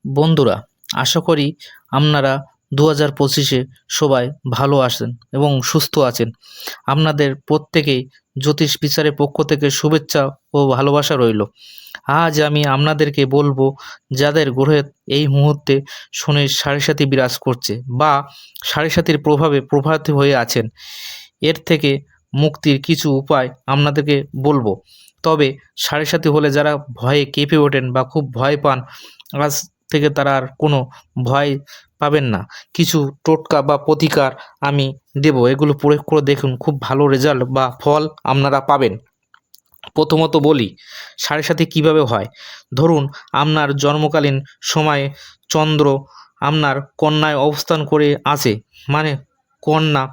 বন্ধুরা, আশা করি আপনারা 2025-এ সবাই ভালো আছেন এবং সুস্থ আছেন। আপনাদের প্রত্যেকেই জ্যোতিষ বিচারের পক্ষ থেকে শুভেচ্ছা ও ভালোবাসা রইল। আজ আমি আপনাদেরকে বলবো, যাদের গ্রহে এই মুহূর্তে শনির সাড়ে সাতি বিরাজ করছে বা সাড়ে সাতির প্রভাবে প্রভাবিত হয়ে আছেন, এর থেকে মুক্তির কিছু উপায় আপনাদেরকে বলবো। তবে সাড়ে সাতি হলে যারা ভয়ে কেঁপে ওঠেন বা খুব ভয় পান, আজ থেকে তারা আর কোনো ভয় পাবেন না। কিছু টোটকা বা প্রতিকার আমি দেব, এগুলো প্রয়োগ করে দেখুন, খুব ভালো রেজাল্ট বা ফল আপনারা পাবেন। প্রথমত বলি, সাড়ে সাতি কীভাবে হয়। ধরুন, আপনার জন্মকালীন সময়ে চন্দ্র আপনার কন্যায় অবস্থান করে আছে, মানে কন্যা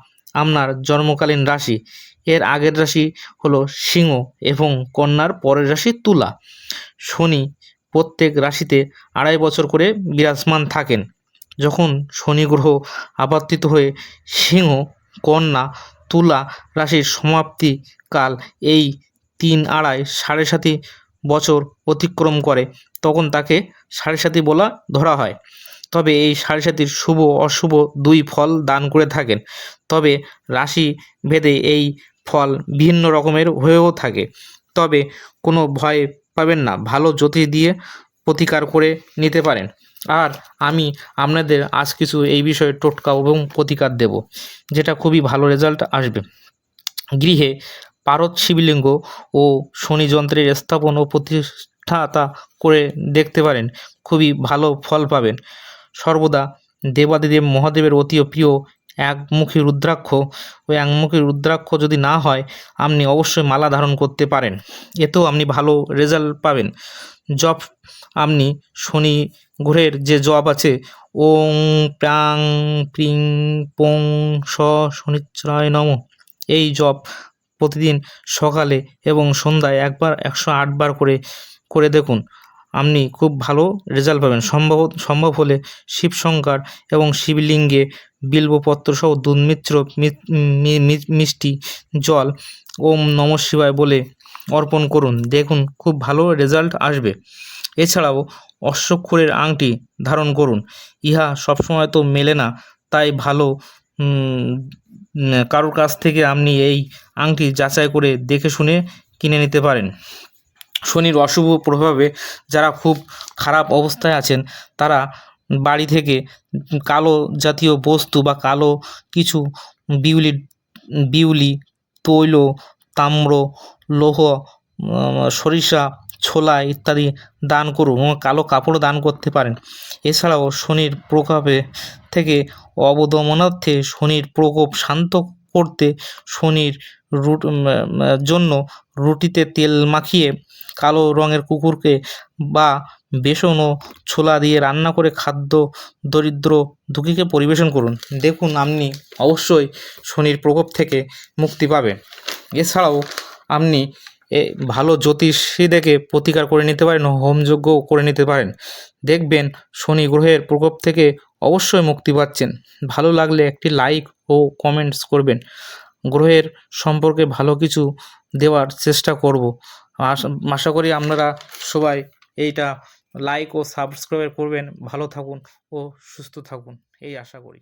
আপনার জন্মকালীন রাশি, এর আগের রাশি হলো সিংহ এবং কন্যার পরের রাশি তুলা। শনি প্রত্যেক রাশিতে 2.5 বছর করে বিরাজমান থাকেন। যখন শনি গ্রহ আবর্তিত হয়ে সিংহ, কন্যা, তুলা রাশির সমাপ্তিকাল এই 3, 2.5, সাড়ে সাতি বছর অতিক্রম করে, তখন তাকে সাড়ে সাতি বলা ধরা হয়। তবে এই সাড়ে সাতির শুভ অশুভ দুই ফল দান করে থাকেন। তবে রাশি ভেদে এই ফল ভিন্ন রকমের হয়েও থাকে। তবে কোনো ভয় পাবেন না, ভালো জ্যোতিষ দিয়ে প্রতিকার করে নিতে পারেন। আর আমি আপনাদের আজ কিছু এই বিষয়ে টোটকা এবং প্রতিকার দেব, যেটা খুবই ভালো রেজাল্ট আসবে। গৃহে পারদ শিবলিঙ্গ ও শনি যন্ত্রের স্থাপন ও প্রতিষ্ঠাতা করে দেখতে পারেন, খুবই ভালো ফল পাবেন। সর্বদা দেবাদিদেব মহাদেবের অতি প্রিয় একমুখী রুদ্রাক্ষ, ওই একমুখী রুদ্রাক্ষ যদি না হয়, আপনি অবশ্যই মালা ধারণ করতে পারেন, এতেও আপনি ভালো রেজাল্ট পাবেন। জপ, আপনি শনি গ্রহের যে জপ আছে, ওং প্রাং প্রিং পোং স শনিশ্চরায় নমঃ, এই জপ প্রতিদিন সকালে এবং সন্ধ্যায় একবার 108 বার করে দেখুন, আপনি খুব ভালো রেজাল্ট পাবেন। সম্ভব হলে শিবশঙ্কর এবং শিবলিঙ্গে বিল্বপত্র সহ দুধ মিষ্টি জল ওম নমঃ শিবায় বলে অর্পণ করুন, দেখুন খুব ভালো রেজাল্ট আসবে। এছাড়াও অশ্বক্ষুরের আংটি ধারণ করুন, ইহা সবসময় তো মেলে না, তাই ভালো কারোর কাছ থেকে আপনি এই আংটি যাচাই করে দেখে শুনে কিনে নিতে পারেন। শনির অশুভ প্রভাবে যারা খুব খারাপ অবস্থায় আছেন, তারা বাড়ি থেকে কালো জাতীয় বস্তু বা কালো কিছু বিউলি, তৈল, তাম্র, লৌহ, সরিষা, ছোলা ইত্যাদি দান করুন এবং কালো কাপড় দান করতে পারেন। এছাড়াও শনির প্রকোপে থেকে অবদমনার্থে, শনির প্রকোপ শান্ত করতে শনির জন্য রুটিতে তেল মাখিয়ে কালো রঙের কুকুরকে বা বেসন ও ছোলা দিয়ে রান্না করে খাদ্য দরিদ্র দুঃখীকে পরিবেশন করুন, দেখুন আপনি অবশ্যই শনির প্রকোপ থেকে মুক্তি পাবেন। এছাড়াও আপনি ভালো জ্যোতিষী দেখে প্রতিকার করে নিতে পারেন, হোমযজ্ঞও করে নিতে পারেন, দেখবেন শনি গ্রহের প্রকোপ থেকে অবশ্যই মুক্তি পাচ্ছেন। ভালো লাগলে একটি লাইক ও কমেন্টস করবেন, গ্রহের সম্পর্কে ভালো কিছু দেওয়ার চেষ্টা করব। আশা করি আপনারা সবাই এইটা লাইক ও সাবস্ক্রাইব করবেন। ভালো থাকুন ও সুস্থ থাকুন, এই আশা করি।